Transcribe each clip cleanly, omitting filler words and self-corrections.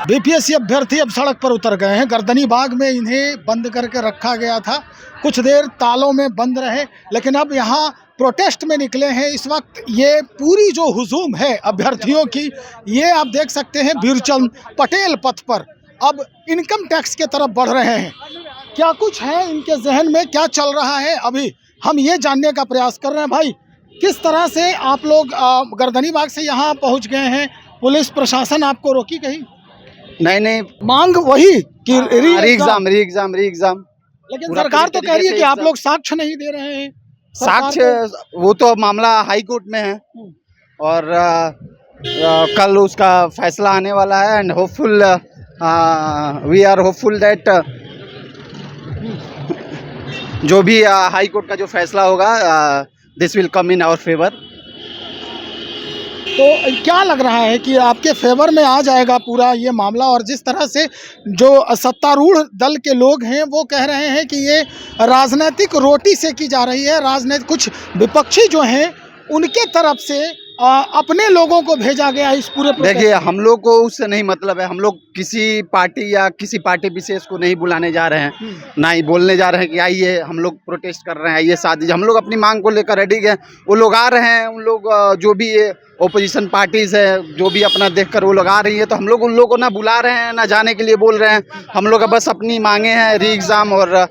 BPSC अभ्यर्थी अब सड़क पर उतर गए हैं। गर्दनी बाग में इन्हें बंद करके रखा गया था, कुछ देर तालों में बंद रहे, लेकिन अब यहाँ प्रोटेस्ट में निकले हैं। इस वक्त ये पूरी जो हुजूम है अभ्यर्थियों की, ये आप देख सकते हैं बीरचंद पटेल पथ पर अब इनकम टैक्स के तरफ बढ़ रहे हैं। क्या कुछ है इनके जहन में, क्या चल रहा है, अभी हम ये जानने का प्रयास कर रहे हैं। भाई, किस तरह से आप लोग गर्दनी बाग से यहाँ पहुँच गए हैं? पुलिस प्रशासन आपको रोकी कहीं? नहीं, मांग वही कि री एग्जाम। लेकिन सरकार तो कह रही है कि आप लोग साक्ष्य नहीं दे रहे हैं। साक्ष्य वो तो मामला हाई कोर्ट में है और कल उसका फैसला आने वाला है and hopeful we are hopeful that जो भी हाई कोर्ट का जो फैसला होगा this will come in our favour. तो क्या लग रहा है कि आपके फेवर में आ जाएगा पूरा ये मामला? और जिस तरह से जो सत्तारूढ़ दल के लोग हैं वो कह रहे हैं कि ये राजनीतिक रोटी सेकी जा रही है, राजनीतिक कुछ विपक्षी जो हैं उनके तरफ से अपने लोगों को भेजा गया इस पूरे। देखिए, हम लोग को उससे नहीं मतलब है, हम लोग किसी पार्टी या किसी पार्टी विशेष को नहीं बुलाने जा रहे हैं, ना ही बोलने जा रहे हैं कि आइए हम लोग प्रोटेस्ट कर रहे हैं, आइए साथ दीजिए। हम लोग अपनी मांग को लेकर रेडी हैं, वो लोग आ रहे हैं, उन लोग जो भी ओपोजिशन पार्टीज है जो भी अपना देखकर वो लोग आ रही है, तो हम लोग उन लोगों को ना बुला रहे हैं ना जाने के लिए बोल रहे हैं। हम लोग का बस अपनी मांगे हैं री एग्ज़ाम और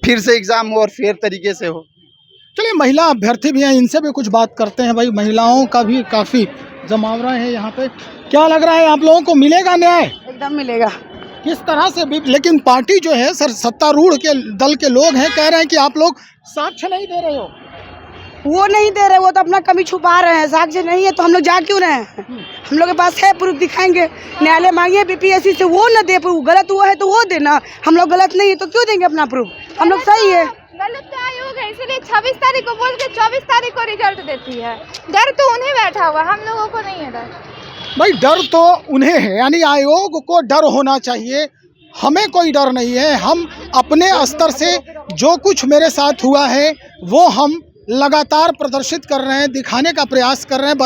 फिर से एग्ज़ाम हो और फेयर तरीके से हो। चलिए, महिला अभ्यर्थी भी हैं, इनसे भी कुछ बात करते हैं। भाई, महिलाओं का भी काफ़ी जमावड़ा है यहाँ पे। क्या लग रहा है, आप लोगों को मिलेगा न्याय? एकदम मिलेगा। किस तरह से भी? लेकिन पार्टी जो है सत्तारूढ़ के दल के लोग हैं, कह रहे हैं कि आप लोग साक्ष्य नहीं दे रहे हो। वो नहीं दे रहे, वो तो अपना कमी छुपा रहे हैं। साक्ष्य नहीं है तो हम लोग जा क्यों रहे हैं? हम लोग के पास है प्रूफ, दिखाएंगे। न्यायालय मांगे बीपीएससी से, वो न दे प्रूफ। गलत हुआ है तो वो देना, हम लोग गलत नहीं है तो क्यों देंगे अपना प्रूफ? हम लोग सही है। गलत तो आयोग है, इसलिए 26 तारीख को बोल के 24 तारीख को रिजल्ट देती है। डर तो उन्हें बैठा हुआ, हम लोगों को नहीं है डर। भाई, डर तो उन्हें है, यानी आयोग को डर होना चाहिए। हमें कोई डर नहीं है। हम अपने स्तर से जो कुछ मेरे साथ हुआ है वो हम लगातार प्रदर्शित कर रहे हैं, दिखाने का प्रयास कर रहे हैं,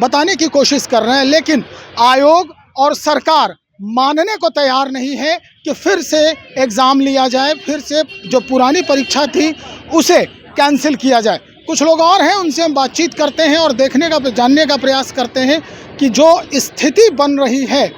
बताने की कोशिश कर रहे हैं। लेकिन आयोग और सरकार मानने को तैयार नहीं है कि फिर से एग्ज़ाम लिया जाए, फिर से जो पुरानी परीक्षा थी उसे कैंसिल किया जाए। कुछ लोग और हैं, उनसे हम बातचीत करते हैं और जानने का प्रयास करते हैं कि जो स्थिति बन रही है,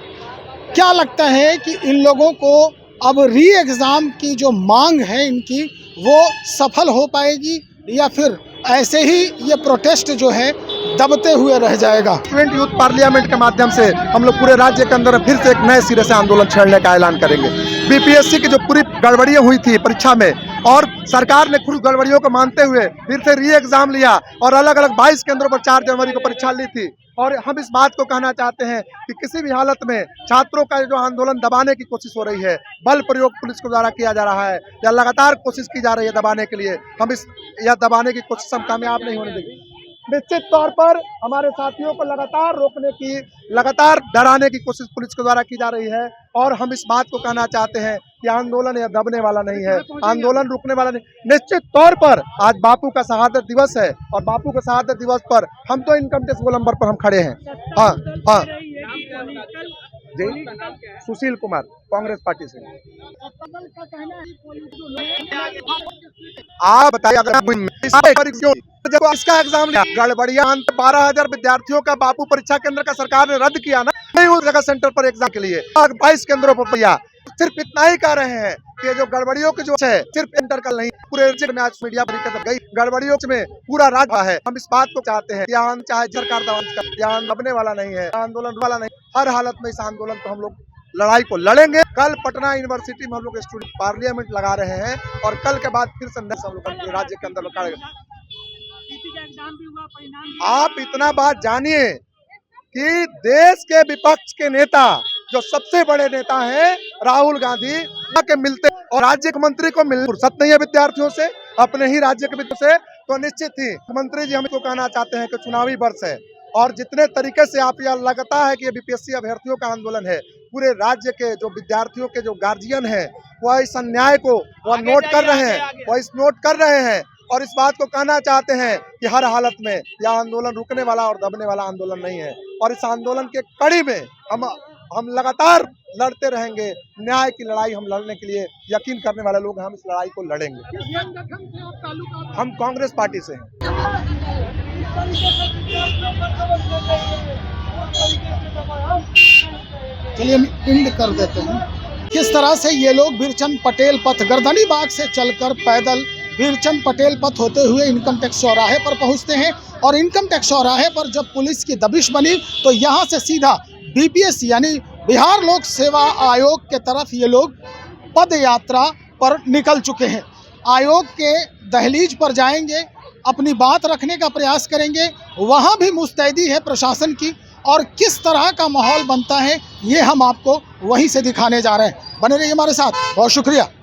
क्या लगता है कि इन लोगों को अब री एग्ज़ाम की जो मांग है इनकी वो सफल हो पाएगी या फिर ऐसे ही ये प्रोटेस्ट जो है दबते हुए रह जाएगा? स्टूडेंट यूथ पार्लियामेंट के माध्यम से हम लोग पूरे राज्य के अंदर फिर से एक नए सिरे से आंदोलन छेड़ने का ऐलान करेंगे। बीपीएससी की जो पूरी गड़बड़ियां हुई थी परीक्षा में और सरकार ने खुद गड़बड़ियों को मानते हुए फिर से री एग्जाम लिया और अलग अलग 22 केंद्रों पर 4 जनवरी को परीक्षा ली थी। और हम इस बात को कहना चाहते हैं कि किसी भी हालत में छात्रों का जो आंदोलन दबाने की कोशिश हो रही है, बल प्रयोग पुलिस के द्वारा किया जा रहा है या लगातार कोशिश की जा रही है दबाने के लिए, हम इस या दबाने की कोशिश हम कामयाब नहीं होने देंगे। निश्चित तौर पर हमारे साथियों को लगातार रोकने की, लगातार डराने की कोशिश पुलिस के द्वारा की जा रही है और हम इस बात को कहना चाहते हैं कि आंदोलन यह दबने वाला नहीं है, आंदोलन रुकने वाला नहीं। निश्चित तौर पर आज बापू का शहादत दिवस है और बापू के शहादत दिवस पर हम तो इनकम टैक्स गोलंबर पर हम खड़े हैं। हाँ जी, सुशील कुमार, कांग्रेस पार्टी से। आप बताइए, अगर जब इसका एग्जाम लिया गड़बड़िया 12,000 विद्यार्थियों का बापू परीक्षा केंद्र का सरकार ने रद्द किया ना, नहीं उस जगह सेंटर पर एग्जाम के लिए 22 केंद्रों पर किया। सिर्फ इतना ही कह रहे हैं कि जो गड़बड़ियों की जो है सिर्फ इंटर कल नहीं, पूरे राज्य में आज मीडिया पर गई गड़बड़ियों में पूरा राज्य है। हम इस बात को चाहते हैं कि चाहे सरकार दबने वाला नहीं है, आंदोलन वाला नहीं। हर हालत में इस आंदोलन को हम लोग लड़ाई को लड़ेंगे। कल पटना यूनिवर्सिटी में हम लोग स्टूडेंट पार्लियामेंट लगा रहे हैं और कल के बाद फिर संदेश हम लोग राज्य के अंदर लड़ेंगे। आप इतना बात जानिए कि देश के विपक्ष के नेता जो सबसे बड़े नेता हैं राहुल गांधी के मिलते और राज्य के मंत्री को मिल फुर्सत नहीं है विद्यार्थियों से, अपने ही राज्य के विद्यार्थियों से, तो निश्चित ही मंत्री जी हमको कहना चाहते हैं कि चुनावी वर्ष है और जितने तरीके से आप यह लगता है कि ये बीपीएससी अभ्यर्थियों का आंदोलन है, पूरे राज्य के जो विद्यार्थियों के जो गार्जियन है वह इस अन्याय को वह नोट कर रहे हैं और इस बात को कहना चाहते हैं कि हर हालत में यह आंदोलन रुकने वाला और दबने वाला आंदोलन नहीं है। और इस आंदोलन के कड़ी में हम हम लगातार लड़ते रहेंगे। न्याय की लड़ाई हम लड़ने के लिए यकीन करने वाले लोग हैं, हम इस लड़ाई को लड़ेंगे। हम कांग्रेस पार्टी से हैं। चलिए हम एंड कर देते हैं। किस तरह से ये लोग बीरचंद पटेल पथ गर्दनी बाग से चलकर पैदल बीरचंद पटेल पथ होते हुए इनकम टैक्स चौराहे पर पहुंचते हैं और इनकम टैक्स चौराहे पर जब पुलिस की दबिश बनी तो यहाँ से सीधा बीपीएससी यानी बिहार लोक सेवा आयोग के तरफ ये लोग पद यात्रा पर निकल चुके हैं। आयोग के दहलीज पर जाएंगे, अपनी बात रखने का प्रयास करेंगे। वहाँ भी मुस्तैदी है प्रशासन की और किस तरह का माहौल बनता है ये हम आपको वहीं से दिखाने जा रहे हैं। बने रहिए हमारे साथ, बहुत शुक्रिया।